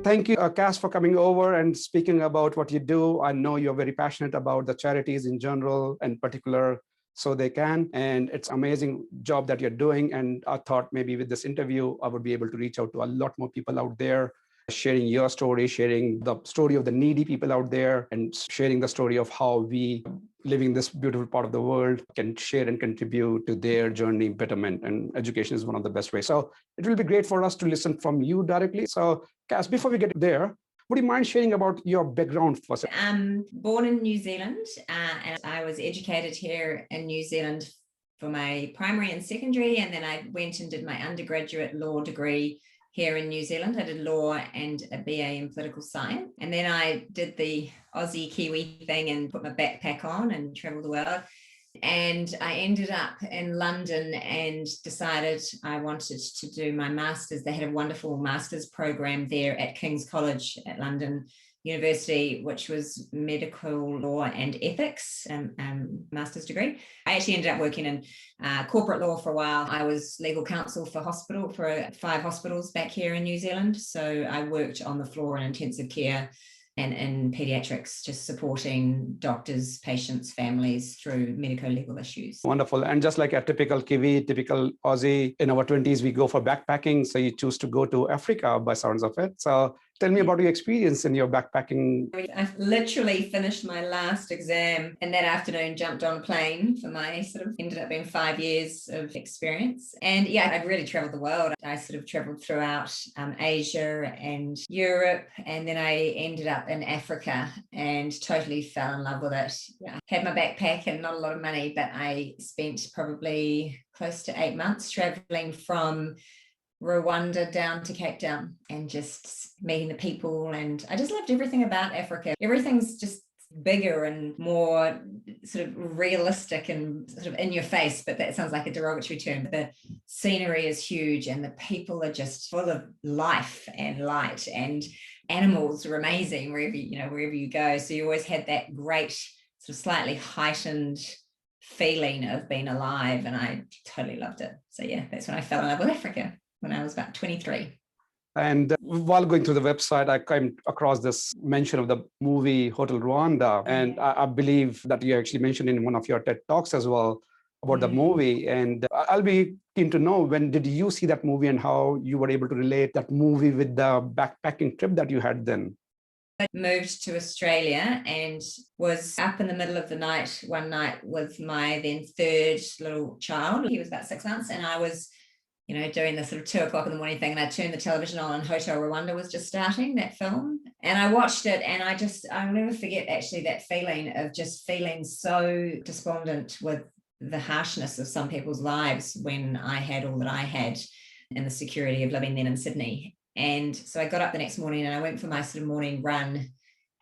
thank you, Cass, for coming over and speaking about what you do. I know you're very passionate about the charities in general, and particular So They Can. And it's amazing job that you're doing. And I thought maybe with this interview, I would be able to reach out to a lot more people out there, sharing your story, sharing the story of the needy people out there, and sharing the story of how we, living this beautiful part of the world, can share and contribute to their journey betterment. And education is one of the best ways. So it will be great for us to listen from you directly. So Cass, before we get there, would you mind sharing about your background first? I'm born in New Zealand, and I was educated here in New Zealand for my primary and secondary, and then I went and did my undergraduate law degree here in New Zealand. I did law and a BA in political science, and then I did the Aussie Kiwi thing and put my backpack on and traveled the world. And I ended up in London and decided I wanted to do my master's. They had a wonderful master's program there at King's College at London University, which was medical law and ethics, master's degree. I actually ended up working in corporate law for a while. I was legal counsel for 5 hospitals back here in New Zealand. So I worked on the floor in intensive care and in pediatrics, just supporting doctors, patients, families through medico-legal issues. Wonderful. And just like a typical Kiwi, typical Aussie, in our 20s, we go for backpacking. So you choose to go to Africa by sounds of it. So tell me about your experience in your backpacking. I literally finished my last exam and that afternoon jumped on a plane for my ended up being 5 years of experience. And yeah, I'd really traveled the world. I traveled throughout Asia and Europe, and then I ended up in Africa and totally fell in love with it. Yeah. Had my backpack and not a lot of money, but I spent probably close to 8 months traveling from Rwanda down to Cape Town and just meeting the people. And I just loved everything about Africa. Everything's just bigger and more realistic and in your face, but that sounds like a derogatory term. But the scenery is huge and the people are just full of life and light, and animals are amazing wherever you go. So you always had that great slightly heightened feeling of being alive, and I totally loved it. So yeah, that's when I fell in love with Africa, when I was about 23. And while going through the website, I came across this mention of the movie Hotel Rwanda. And I believe that you actually mentioned in one of your TED Talks as well about the movie. And I'll be keen to know, when did you see that movie and how you were able to relate that movie with the backpacking trip that you had then? I moved to Australia and was up in the middle of the night one night with my then third little child. He was about 6 months, and I was doing the 2 o'clock in the morning thing, and I turned the television on and Hotel Rwanda was just starting, that film. And I watched it, and I'll never forget actually that feeling of just feeling so despondent with the harshness of some people's lives when I had all that I had and the security of living then in Sydney. And so I got up the next morning and I went for my morning run.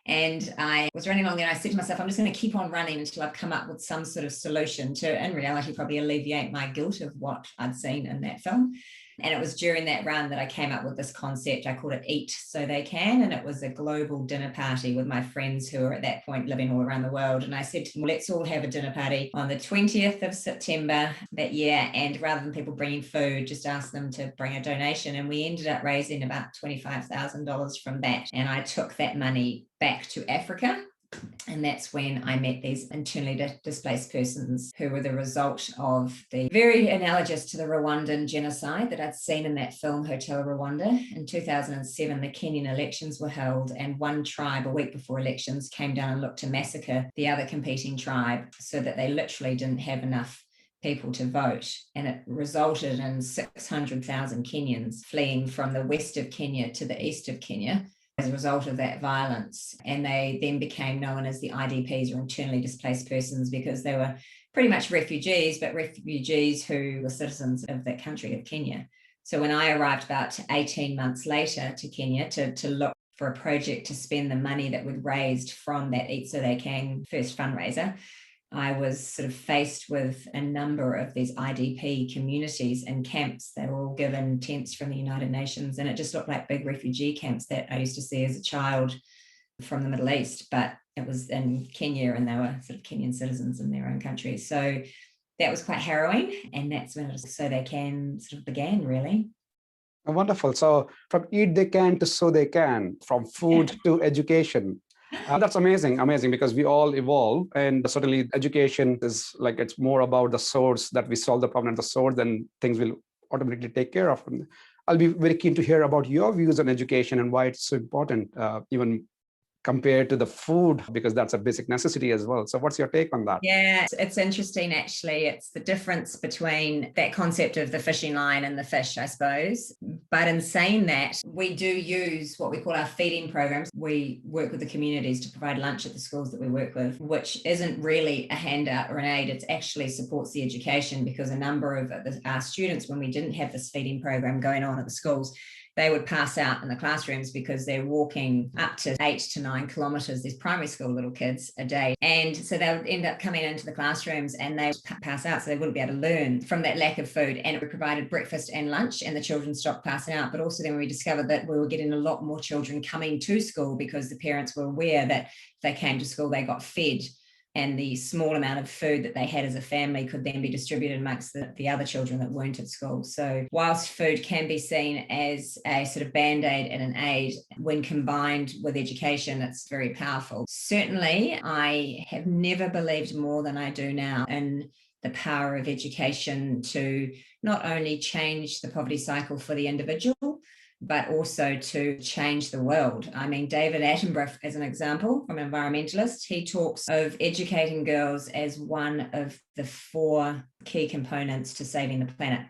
And I was running along there, and I said to myself, I'm just going to keep on running until I've come up with some solution to, in reality, probably alleviate my guilt of what I'd seen in that film. And it was during that run that I came up with this concept. I called it Eat So They Can. And it was a global dinner party with my friends who were at that point living all around the world. And I said to them, let's all have a dinner party on the 20th of September that year. And rather than people bringing food, just ask them to bring a donation. And we ended up raising about $25,000 from that. And I took that money back to Africa. And that's when I met these internally displaced persons who were the result of the very analogous to the Rwandan genocide that I'd seen in that film, Hotel Rwanda. In 2007, the Kenyan elections were held, and one tribe a week before elections came down and looked to massacre the other competing tribe so that they literally didn't have enough people to vote. And it resulted in 600,000 Kenyans fleeing from the west of Kenya to the east of Kenya as a result of that violence. And they then became known as the IDPs, or internally displaced persons, because they were pretty much refugees, but refugees who were citizens of that country of Kenya. So when I arrived about 18 months later to Kenya to look for a project to spend the money that we'd raised from that Eat So They Can first fundraiser, I was faced with a number of these IDP communities and camps. They were all given tents from the United Nations, and it just looked like big refugee camps that I used to see as a child from the Middle East, but it was in Kenya, and they were Kenyan citizens in their own country. So that was quite harrowing, and that's when So They Can began, really. Wonderful. So from eat they can to so they can, from food to education. That's amazing, amazing, because we all evolve, and certainly education is like, it's more about the source, that we solve the problem at the source, then things will automatically take care of them. I'll be very keen to hear about your views on education and why it's so important, even compared to the food, because that's a basic necessity as well. So what's your take on that? Yeah, it's interesting, actually. It's the difference between that concept of the fishing line and the fish, I suppose. But in saying that, we do use what we call our feeding programs. We work with the communities to provide lunch at the schools that we work with, which isn't really a handout or an aid. It actually supports the education, because a number of our students, when we didn't have this feeding program going on at the schools, they would pass out in the classrooms because they're walking up to 8 to 9 kilometres, these primary school little kids, a day. And so they would end up coming into the classrooms and they would pass out, so they wouldn't be able to learn from that lack of food. And we provided breakfast and lunch, and the children stopped passing out. But also then we discovered that we were getting a lot more children coming to school, because the parents were aware that if they came to school, they got fed, and the small amount of food that they had as a family could then be distributed amongst the other children that weren't at school. So whilst food can be seen as a sort of band-aid and an aid, when combined with education, it's very powerful. Certainly, I have never believed more than I do now in the power of education to not only change the poverty cycle for the individual, but also to change the world. I mean, David Attenborough, as an example, from an environmentalist, he talks of educating girls as one of the 4 key components to saving the planet.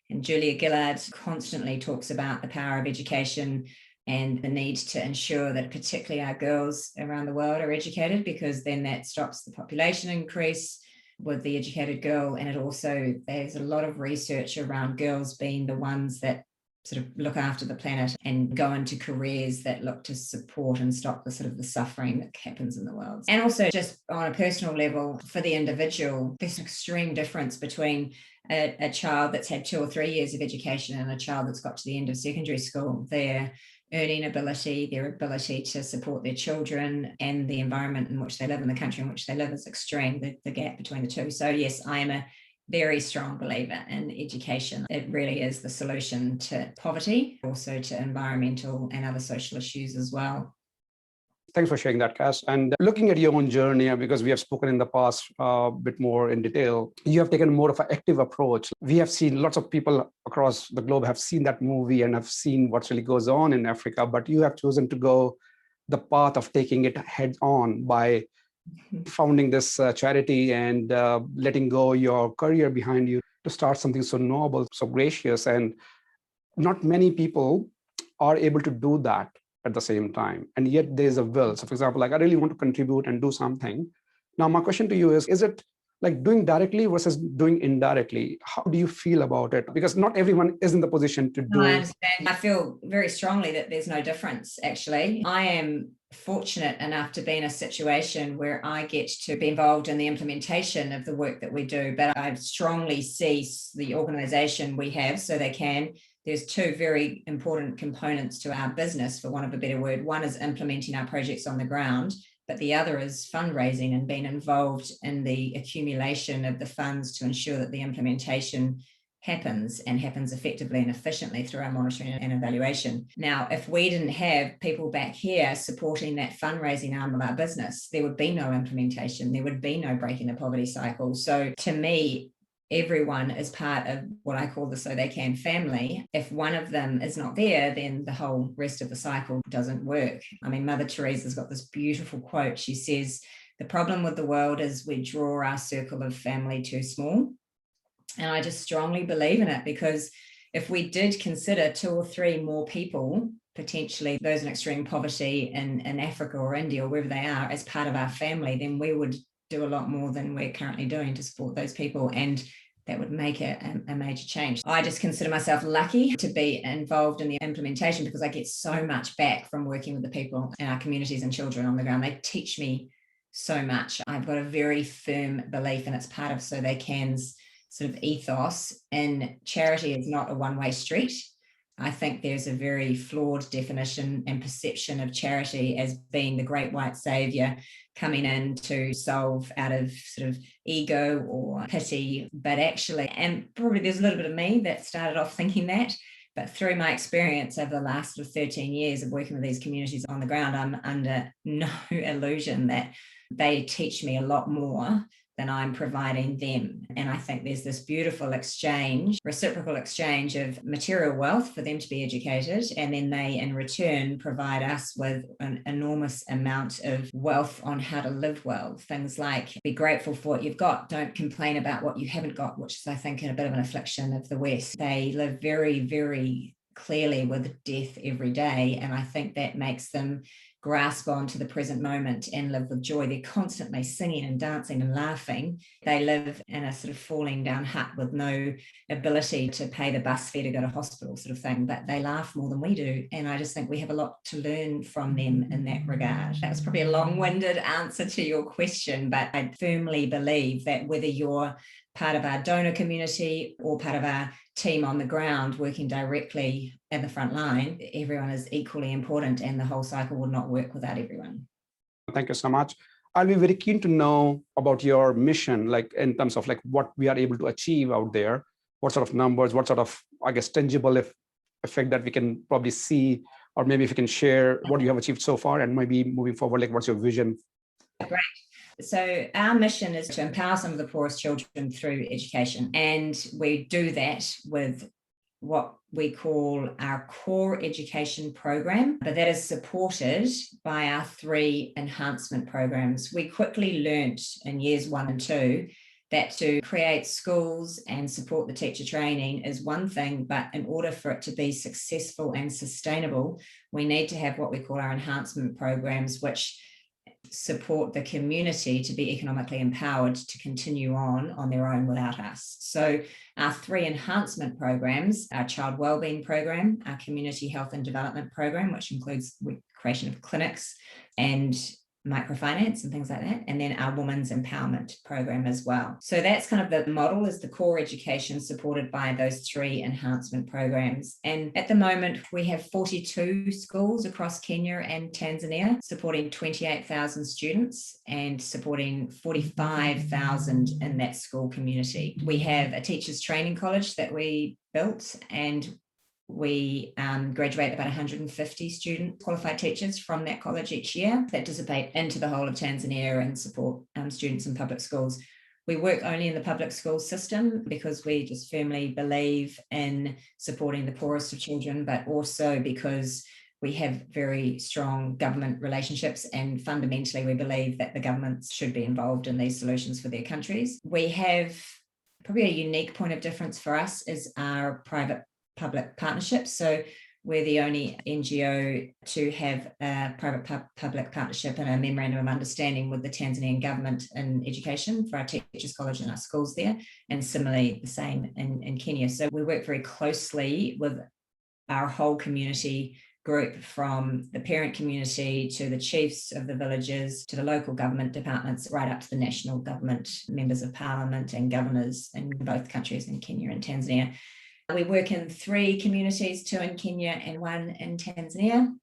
And Julia Gillard constantly talks about the power of education and the need to ensure that particularly our girls around the world are educated, because then that stops the population increase with the educated girl. And it also, there's a lot of research around girls being the ones that sort of look after the planet and go into careers that look to support and stop the sort of the suffering that happens in the world. And also, just on a personal level, for the individual, there's an extreme difference between a child that's had 2 or 3 years of education and a child that's got to the end of secondary school. Their earning ability, their ability to support their children, and the environment in which they live, in the country in which they live, is extreme, the gap between the two. So yes, I am a very strong believer in education. It really is the solution to poverty, also to environmental and other social issues as well. Thanks for sharing that, Cass. And looking at your own journey, because we have spoken in the past a bit more in detail, you have taken more of an active approach. We have seen lots of people across the globe have seen that movie and have seen what really goes on in Africa, but you have chosen to go the path of taking it head on by founding this charity and letting go your career behind you to start something so noble, so gracious. And not many people are able to do that at the same time. And yet there's a will. So for example, like, I really want to contribute and do something. Now, my question to you is it like doing directly versus doing indirectly? How do you feel about it? Because not everyone is in the position to do. I understand. I feel very strongly that there's no difference, actually. I am fortunate enough to be in a situation where I get to be involved in the implementation of the work that we do, but I strongly see the organisation we have, so they can. There's 2 very important components to our business, for want of a better word. One is implementing our projects on the ground, but the other is fundraising and being involved in the accumulation of the funds to ensure that the implementation happens and happens effectively and efficiently through our monitoring and evaluation. Now, if we didn't have people back here supporting that fundraising arm of our business, there would be no implementation, there would be no breaking the poverty cycle. So to me, everyone is part of what I call the So They Can family. If one of them is not there, then the whole rest of the cycle doesn't work. I mean, Mother Teresa's got this beautiful quote. She says, "The problem with the world is we draw our circle of family too small." And I just strongly believe in it, because if we did consider 2 or 3 more people, potentially those in extreme poverty in Africa or India or wherever they are, as part of our family, then we would do a lot more than we're currently doing to support those people. And that would make a major change. I just consider myself lucky to be involved in the implementation, because I get so much back from working with the people in our communities and children on the ground. They teach me so much. I've got a very firm belief, and it's part of So They Can's sort of ethos, and charity is not a one-way street. I think there's a very flawed definition and perception of charity as being the great white savior coming in to solve out of sort of ego or pity, but actually, and probably there's a little bit of me that started off thinking that, But through my experience over the last 13 years of working with these communities on the ground, I'm under no illusion that they teach me a lot more than I'm providing them. And I think there's this beautiful exchange, reciprocal exchange of material wealth for them to be educated. And then they, in return, provide us with an enormous amount of wealth on how to live well. Things like be grateful for what you've got. Don't complain about what you haven't got, which is, I think, a bit of an affliction of the West. They live very, very clearly with death every day. And I think that makes them grasp on to the present moment and live with joy. They're constantly singing and dancing and laughing. They live in a sort of falling down hut with no ability to pay the bus fare to go to hospital sort of thing, but they laugh more than we do. And I just think we have a lot to learn from them in that regard. That was probably a long-winded answer to your question, but I firmly believe that whether you're part of our donor community or part of our team on the ground working directly at the front line, everyone is equally important, and the whole cycle would not work without everyone. Thank you so much. I'll be very keen to know about your mission, like in terms of like what we are able to achieve out there, what sort of numbers, what sort of, I guess, tangible effect that we can probably see, or maybe if you can share what you have achieved so far and maybe moving forward, like what's your vision? Great. So our mission is to empower some of the poorest children through education. And we do that with what we call our core education program, but that is supported by our 3 enhancement programs. We quickly learnt in years 1 and 2 that to create schools and support the teacher training is one thing, but in order for it to be successful and sustainable, we need to have what we call our enhancement programs, which support the community to be economically empowered to continue on their own without us. So our 3 enhancement programs, our child wellbeing program, our community health and development program, which includes creation of clinics and microfinance and things like that, and then our women's empowerment program as well. So that's kind of the model, is the core education supported by those 3 enhancement programs. And at the moment we have 42 schools across Kenya and Tanzania supporting 28,000 students and supporting 45,000 in that school community. We have a teachers training college that we built, and we graduate about 150 qualified teachers from that college each year that dissipate into the whole of Tanzania and support students in public schools. We work only in the public school system because we just firmly believe in supporting the poorest of children, but also because we have very strong government relationships, and fundamentally we believe that the governments should be involved in these solutions for their countries. We have probably a unique point of difference for us is our private-public partnerships. So we're the only NGO to have a private-public partnership and a memorandum of understanding with the Tanzanian government in education for our teachers college and our schools there, and similarly the same in Kenya. So we work very closely with our whole community group, from the parent community to the chiefs of the villages to the local government departments, right up to the national government, members of parliament and governors in both countries, in Kenya and Tanzania. We work in 3 communities, 2 in Kenya and 1 in Tanzania.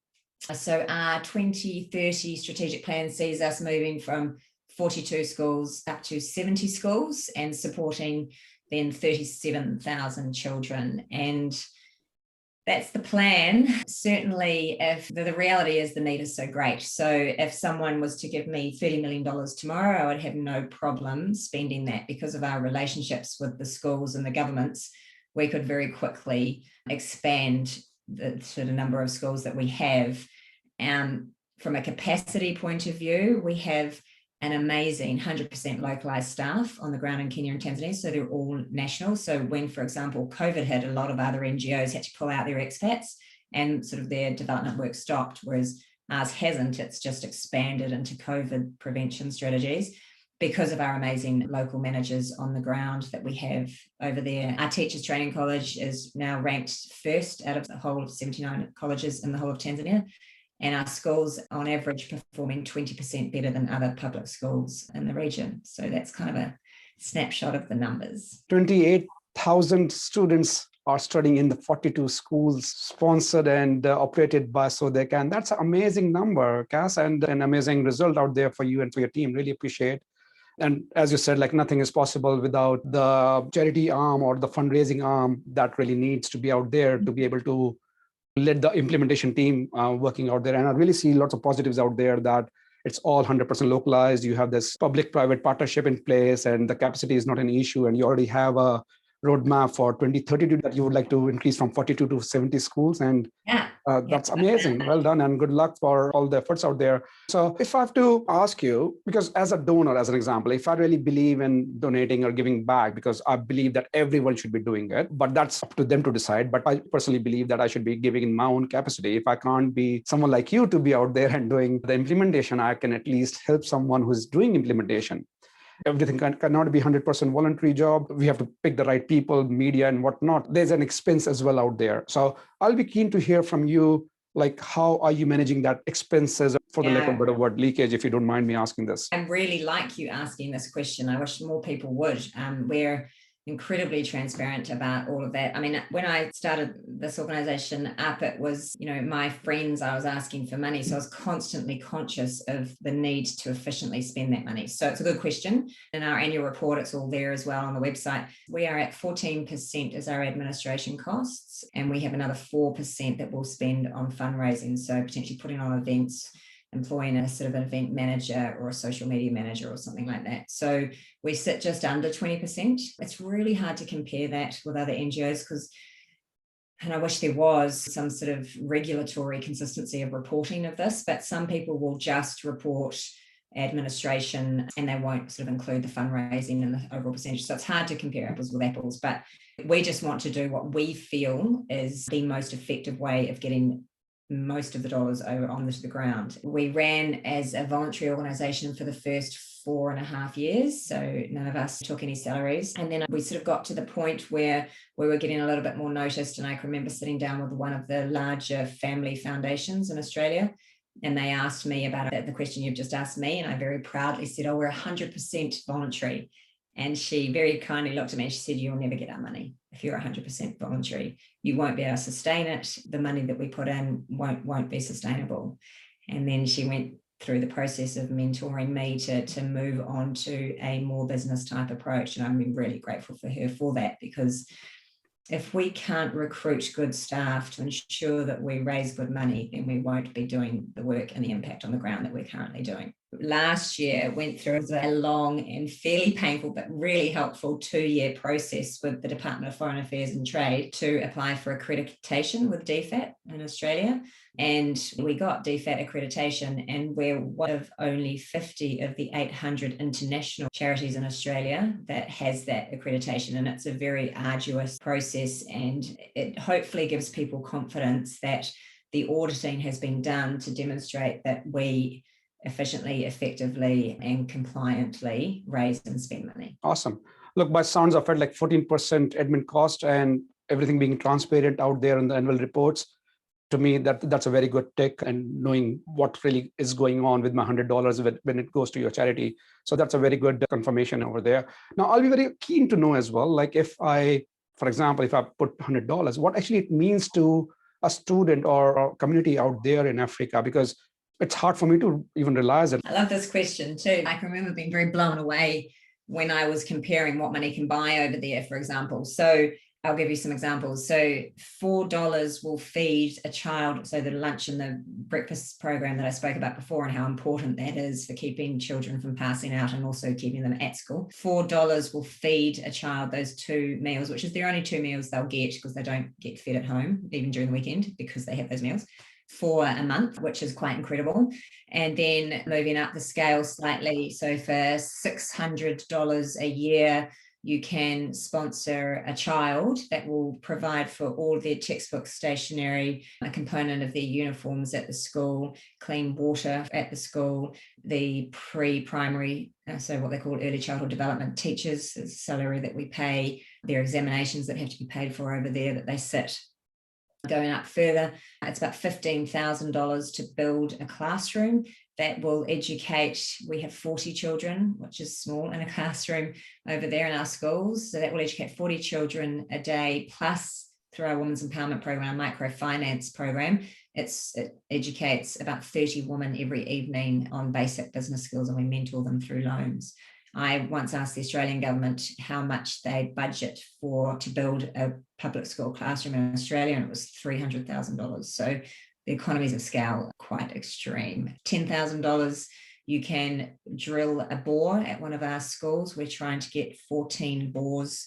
So our 2030 strategic plan sees us moving from 42 schools up to 70 schools and supporting then 37,000 children. And that's the plan. Certainly, if the reality is the need is so great. So if someone was to give me $30 million tomorrow, I would have no problem spending that, because of our relationships with the schools and the governments. We could very quickly expand the sort of number of schools that we have. From a capacity point of view, we have an amazing 100% localized staff on the ground in Kenya and Tanzania. So they're all national. So when, for example, COVID hit, a lot of other NGOs had to pull out their expats and sort of their development work stopped, whereas ours hasn't. It's just expanded into COVID prevention strategies, because of our amazing local managers on the ground that we have over there. Our teachers training college is now ranked 1st out of the whole of 79 colleges in the whole of Tanzania. And our schools on average performing 20% better than other public schools in the region. So that's kind of a snapshot of the numbers. 28,000 students are studying in the 42 schools sponsored and operated by So They Can. That's an amazing number, Cass, and an amazing result out there for you and for your team. Really appreciate. And as you said, like nothing is possible without the charity arm or the fundraising arm that really needs to be out there to be able to let the implementation team working out there. And I really see lots of positives out there that it's all 100% localized. You have this public-private partnership in place, and the capacity is not an issue. And you already have a roadmap for 2032 that you would like to increase from 42 to 70 schools. And that's amazing. Well done, and good luck for all the efforts out there. So if I have to ask you, because as a donor, as an example, if I really believe in donating or giving back, because I believe that everyone should be doing it, but that's up to them to decide. But I personally believe that I should be giving in my own capacity. If I can't be someone like you to be out there and doing the implementation, I can at least help someone who's doing implementation. Everything cannot be 100% voluntary job. We have to pick the right people, media and whatnot. There's an expense as well out there. So I'll be keen to hear from you, like how are you managing that expenses, for the lack of a better word, leakage, if you don't mind me asking this? I really like you asking this question. I wish more people would. We're incredibly transparent about all of that. I mean, when I started this organization up, it was, my friends, I was asking for money. So I was constantly conscious of the need to efficiently spend that money. So it's a good question. In our annual report, it's all there as well on the website. We are at 14% as our administration costs, and we have another 4% that we'll spend on fundraising. So potentially putting on events, employing a sort of an event manager or a social media manager or something like that. So we sit just under 20%. It's really hard to compare that with other NGOs and I wish there was some sort of regulatory consistency of reporting of this, but some people will just report administration and they won't sort of include the fundraising in the overall percentage. So it's hard to compare apples with apples, but we just want to do what we feel is the most effective way of getting most of the dollars over onto the ground. We ran as a voluntary organisation for the first 4.5 years, so none of us took any salaries. And then we sort of got to the point where we were getting a little bit more noticed, and I can remember sitting down with one of the larger family foundations in Australia, and they asked me about it, the question you've just asked me, and I very proudly said, oh, we're 100% voluntary. And she very kindly looked at me and she said, you'll never get our money if you're 100% voluntary. You won't be able to sustain it. The money that we put in won't be sustainable. And then she went through the process of mentoring me to move on to a more business type approach. And I'm really grateful for her for that, because if we can't recruit good staff to ensure that we raise good money, then we won't be doing the work and the impact on the ground that we're currently doing. Last year went through a long and fairly painful but really helpful 2-year process with the Department of Foreign Affairs and Trade to apply for accreditation with DFAT in Australia. And we got DFAT accreditation, and we're one of only 50 of the 800 international charities in Australia that has that accreditation. And it's a very arduous process, and it hopefully gives people confidence that the auditing has been done to demonstrate that we efficiently, effectively, and compliantly raise and spend money. Awesome. Look, by sounds of it, like 14% admin cost and everything being transparent out there in the annual reports, to me, that's a very good tick, and knowing what really is going on with my $100 when it goes to your charity. So that's a very good confirmation over there. Now, I'll be very keen to know as well, like if I, for example, if I put $100, what actually it means to a student or a community out there in Africa, because it's hard for me to even realize it. I love this question too. I can remember being very blown away when I was comparing what money can buy over there, for example. So I'll give you some examples. So $4 will feed a child. So the lunch and the breakfast program that I spoke about before, and how important that is for keeping children from passing out and also keeping them at school. $4 will feed a child those 2 meals, which is their only 2 meals they'll get, because they don't get fed at home, even during the weekend, because they have those meals, for a month, which is quite incredible. And then moving up the scale slightly. So for $600 a year, you can sponsor a child that will provide for all their textbooks, stationery, a component of their uniforms at the school, clean water at the school, the pre-primary, so what they call early childhood development teachers, the salary that we pay, their examinations that have to be paid for over there that they sit. Going up further, it's about $15,000 to build a classroom that will educate. We have 40 children, which is small, in a classroom over there in our schools. So that will educate 40 children a day, plus through our Women's Empowerment Program, microfinance program, it educates about 30 women every evening on basic business skills, and we mentor them through loans. I once asked the Australian government how much they budget to build a public school classroom in Australia, and it was $300,000. So the economies of scale are quite extreme. $10,000, you can drill a bore at one of our schools. We're trying to get 14 bores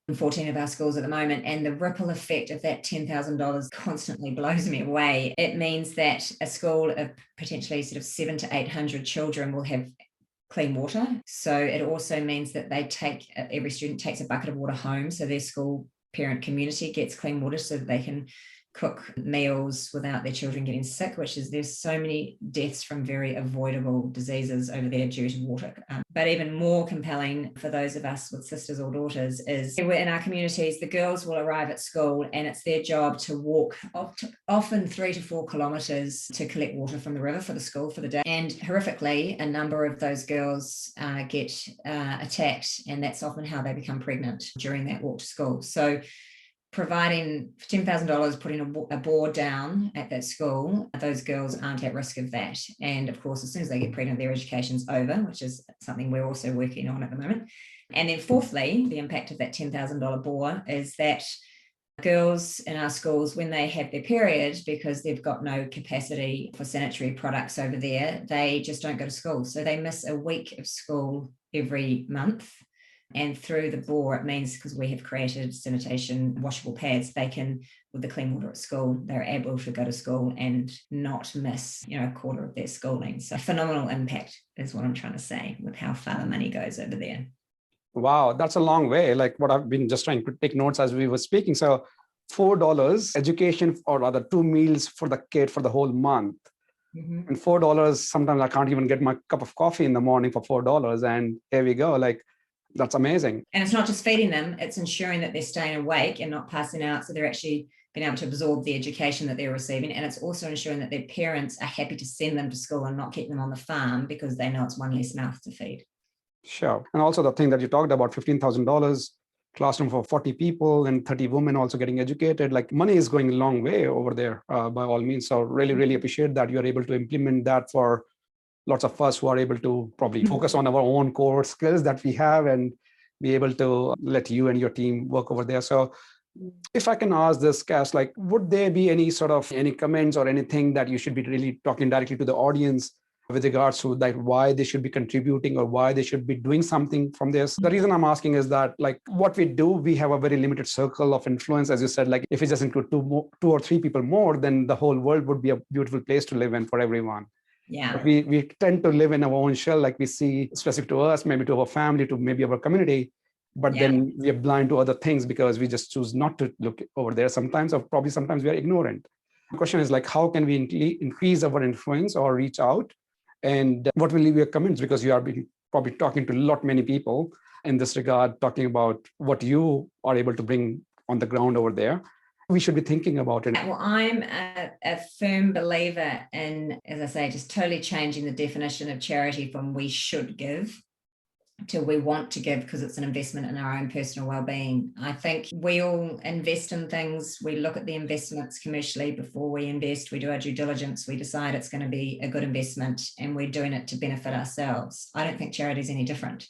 in 14 of our schools at the moment, and the ripple effect of that $10,000 constantly blows me away. It means that a school of potentially sort of 700 to 800 children will have clean water. So it also means that every student takes a bucket of water home, so their school parent community gets clean water so that they can cook meals without their children getting sick, there's so many deaths from very avoidable diseases over there due to water. But even more compelling for those of us with sisters or daughters is in our communities, the girls will arrive at school and it's their job to walk often 3 to 4 kilometres to collect water from the river for the school for the day. And horrifically, a number of those girls get attacked, and that's often how they become pregnant during that walk to school. So providing $10,000, putting a board down at that school, those girls aren't at risk of that. And of course, as soon as they get pregnant, their education's over, which is something we're also working on at the moment. And then fourthly, the impact of that $10,000 bore is that girls in our schools, when they have their period, because they've got no capacity for sanitary products over there, they just don't go to school. So they miss a week of school every month. And through the bore, it means, because we have created sanitation washable pads, they can, with the clean water at school, they're able to go to school and not miss, a quarter of their schooling. So phenomenal impact is what I'm trying to say with how far the money goes over there. Wow, that's a long way. Like what I've been just trying to take notes as we were speaking. So $4 education, or rather 2 meals for the kid for the whole month. Mm-hmm. And $4, sometimes I can't even get my cup of coffee in the morning for $4. And here we go. Like, that's amazing. And it's not just feeding them, it's ensuring that they're staying awake and not passing out. So they're actually being able to absorb the education that they're receiving. And it's also ensuring that their parents are happy to send them to school and not keep them on the farm, because they know it's one less mouth to feed. Sure. And also the thing that you talked about, $15,000, classroom for 40 people and 30 women also getting educated. Like, money is going a long way over there by all means. So really, really appreciate that you're able to implement that for lots of us who are able to probably focus on our own core skills that we have and be able to let you and your team work over there. So if I can ask this, Cass, like, would there be any comments or anything that you should be really talking directly to the audience with regards to like why they should be contributing or why they should be doing something from this? The reason I'm asking is that, like, what we do, we have a very limited circle of influence. As you said, like, if we just include two or three people more, then the whole world would be a beautiful place to live in for everyone. Yeah. But we tend to live in our own shell, like we see specific to us, maybe to our family, to maybe our community, but then we are blind to other things because we just choose not to look over there sometimes, or probably sometimes we are ignorant. The question is, like, how can we increase our influence or reach out? And what will be your comments? Because you are probably talking to many people in this regard, talking about what you are able to bring on the ground over there. We should be thinking about it. Well, I'm a firm believer in, as I say, just totally changing the definition of charity from we should give to we want to give, because it's an investment in our own personal well-being. I think we all invest in things. We look at the investments commercially before we invest. We do our due diligence. We decide it's going to be a good investment, and we're doing it to benefit ourselves. I don't think charity is any different.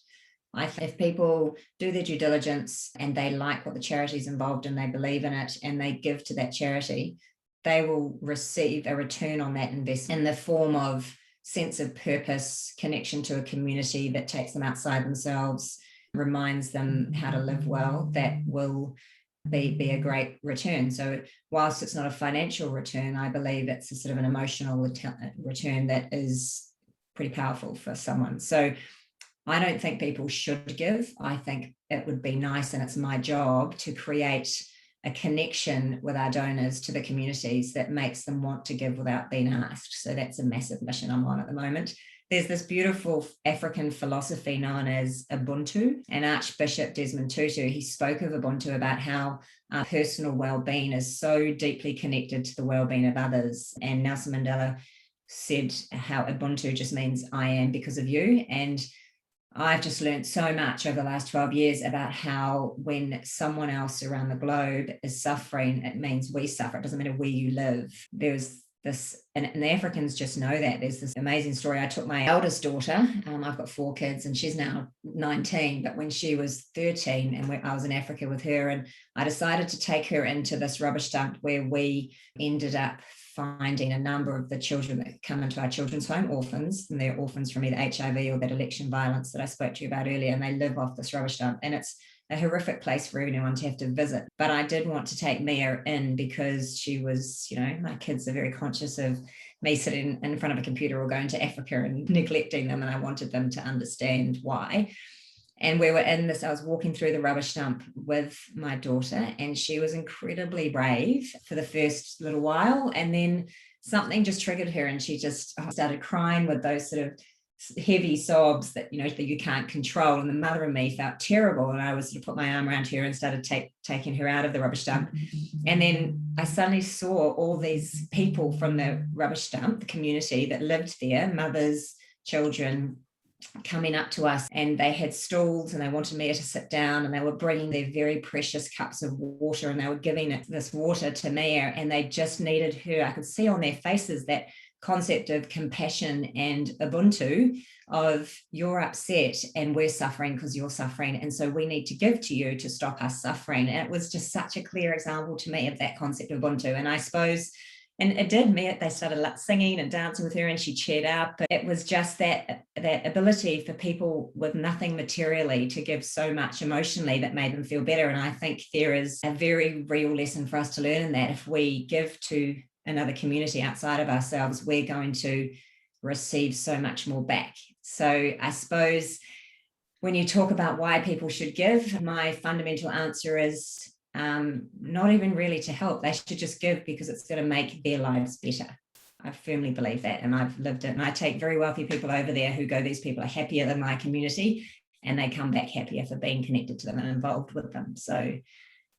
I think if people do their due diligence and they like what the charity is involved in, they believe in it, and they give to that charity, they will receive a return on that investment in the form of sense of purpose, connection to a community that takes them outside themselves, reminds them how to live well. That will be a great return. So whilst it's not a financial return, I believe it's a sort of an emotional return that is pretty powerful for someone. So I don't think people should give. I think it would be nice, and it's my job to create a connection with our donors to the communities that makes them want to give without being asked. So that's a massive mission I'm on at the moment. There's this beautiful African philosophy known as Ubuntu, and Archbishop Desmond Tutu, he spoke of Ubuntu about how our personal well-being is so deeply connected to the well-being of others. And Nelson Mandela said how Ubuntu just means I am because of you. And I've just learned so much over the last 12 years about how when someone else around the globe is suffering, it means we suffer. It doesn't matter where you live. There's this, and the Africans just know that. There's this amazing story. I took my eldest daughter, I've got 4 kids and she's now 19, but when she was 13 and I was in Africa with her, and I decided to take her into this rubbish dump where we ended up finding a number of the children that come into our children's home, orphans, and they're orphans from either HIV or that election violence that I spoke to you about earlier, and they live off this rubbish dump, and it's a horrific place for anyone to have to visit. But I did want to take Mia in because she was, my kids are very conscious of me sitting in front of a computer or going to Africa and neglecting them, and I wanted them to understand why. And we were in this, I was walking through the rubbish dump with my daughter, and she was incredibly brave for the first little while. And then something just triggered her, and she just started crying with those sort of heavy sobs that you can't control, and the mother and me felt terrible, and I was sort of put my arm around her and started taking her out of the rubbish dump. And then I suddenly saw all these people from the rubbish dump, the community that lived there, mothers, children, coming up to us, and they had stools and they wanted me to sit down, and they were bringing their very precious cups of water, and they were giving this water to Mia, and they just needed her. I could see on their faces that concept of compassion and Ubuntu, of you're upset and we're suffering because you're suffering, and so we need to give to you to stop us suffering. And it was just such a clear example to me of that concept of Ubuntu. And I suppose, and it did mean they started singing and dancing with her, and she cheered up. But it was just that ability for people with nothing materially to give so much emotionally that made them feel better. And I think there is a very real lesson for us to learn in that. If we give to another community outside of ourselves, we're going to receive so much more back. So I suppose when you talk about why people should give, my fundamental answer is not even really to help. They should just give because it's going to make their lives better. I firmly believe that, and I've lived it. And I take very wealthy people over there who go, these people are happier than my community, and they come back happier for being connected to them and involved with them. So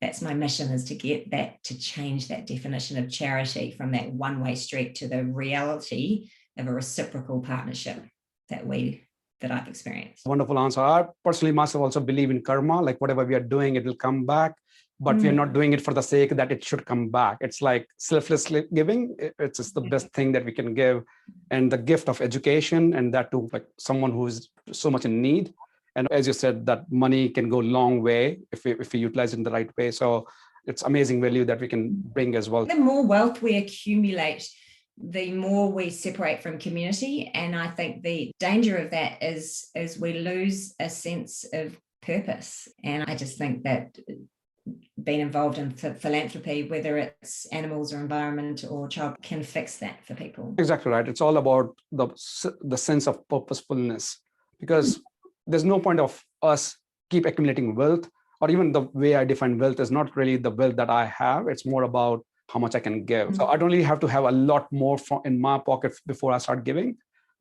that's my mission, is to get that, to change that definition of charity from that one-way street to the reality of a reciprocal partnership that I've experienced. Wonderful answer. I personally myself also believe in karma, like whatever we are doing, it will come back, but we are not doing it for the sake that it should come back. It's like selfless giving. It's just the best thing that we can give. And the gift of education, and that to like someone who is so much in need. And as you said, that money can go a long way if we utilize it in the right way. So it's amazing value that we can bring as well. The more wealth we accumulate, the more we separate from community. And I think the danger of that is we lose a sense of purpose. And I just think that being involved in philanthropy, whether it's animals or environment or child, can fix that for people. Exactly right. It's all about the sense of purposefulness, because there's no point of us keep accumulating wealth, or even the way I define wealth is not really the wealth that I have. It's more about how much I can give. So I don't really have to have a lot more in my pocket before I start giving.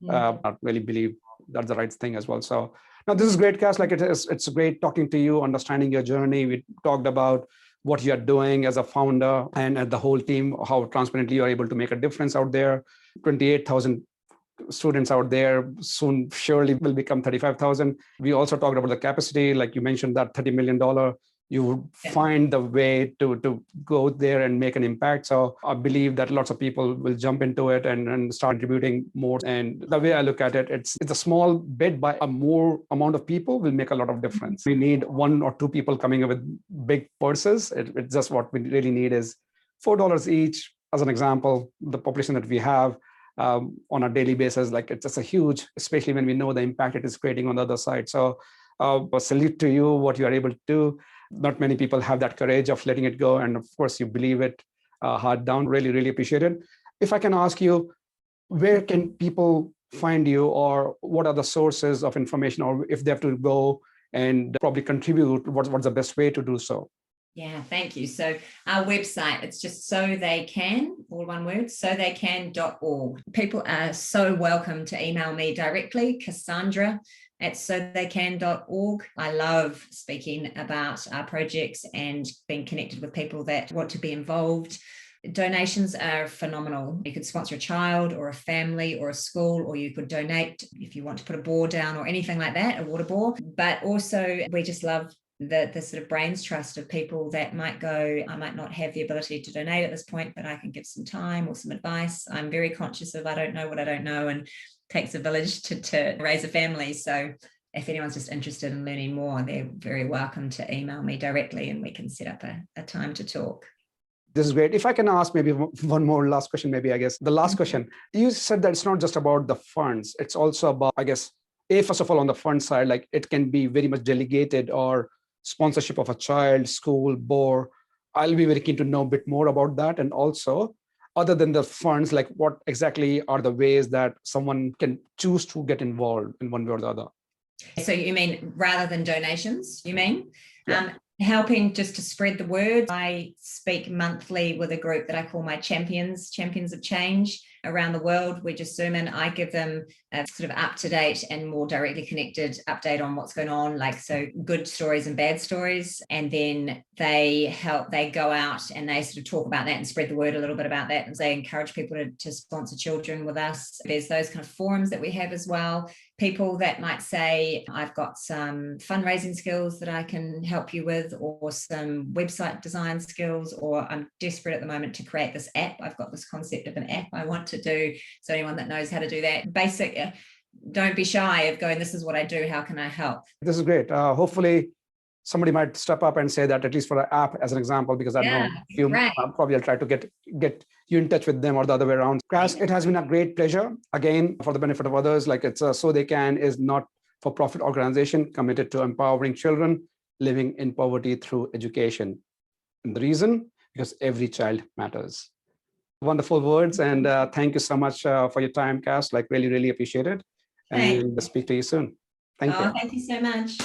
I really believe that's the right thing as well. So now this is great, Cass. Like it's great talking to you, understanding your journey. We talked about what you're doing as a founder and the whole team, how transparently you're able to make a difference out there. 28,000 students out there, soon surely will become 35,000. We also talked about the capacity, like you mentioned, that $30 million, you would find the way to go there and make an impact. So I believe that lots of people will jump into it and start contributing more. And the way I look at it, it's a small bit by a more amount of people will make a lot of difference. We need 1 or 2 people coming up with big purses. It's just what we really need is $4 each. As an example, the population that we have, on a daily basis, like it's just a huge, especially when we know the impact it is creating on the other side. So a salute to you, what you are able to do. Not many people have that courage of letting it go. And of course, you believe it hard down. Really, really appreciate it. If I can ask you, where can people find you, or what are the sources of information, or if they have to go and probably contribute, what's the best way to do so? Yeah, thank you. So our website, it's just so they can, all one word, sotheycan.org. People are so welcome to email me directly, Cassandra at sotheycan.org. I love speaking about our projects and being connected with people that want to be involved. Donations are phenomenal. You could sponsor a child or a family or a school, or you could donate if you want to put a bore down or anything like that, a water bore. But also we just love the sort of brains trust of people that might go, I might not have the ability to donate at this point, but I can give some time or some advice. I'm very conscious of I don't know what I don't know, and it takes a village to raise a family. So if anyone's just interested in learning more, they're very welcome to email me directly and we can set up a time to talk. This is great. If I can ask maybe one more last question, maybe I guess the last question, you said that it's not just about the funds. It's also about, I guess, first of all, on the fund side, like it can be very much delegated or sponsorship of a child, school, board. I'll be very keen to know a bit more about that. And also, other than the funds, like what exactly are the ways that someone can choose to get involved in one way or the other? So you mean rather than donations, you mean? Yeah. Helping just to spread the word. I speak monthly with a group that I call my champions of change around the world. We just zoom in. I give them a sort of up-to-date and more directly connected update on what's going on, like so good stories and bad stories. And then they go out and they sort of talk about that and spread the word a little bit about that. And they encourage people to sponsor children with us. There's those kind of forums that we have as well. People that might say, I've got some fundraising skills that I can help you with, or some website design skills, or I'm desperate at the moment to create this app. I've got this concept of an app I want to do. So anyone that knows how to do that, basic, don't be shy of going, this is what I do, how can I help? This is great. Hopefully somebody might step up and say that, at least for an app as an example, because I know you probably will try to get you in touch with them or the other way around. Cass, it has been a great pleasure. Again, for the benefit of others, like it's So They Can is not for profit organization committed to empowering children living in poverty through education. And the reason, because every child matters. Wonderful words. And thank you so much for your time, Cass. Like really, really appreciate it. And speak to you soon. Thank you. Thank you so much.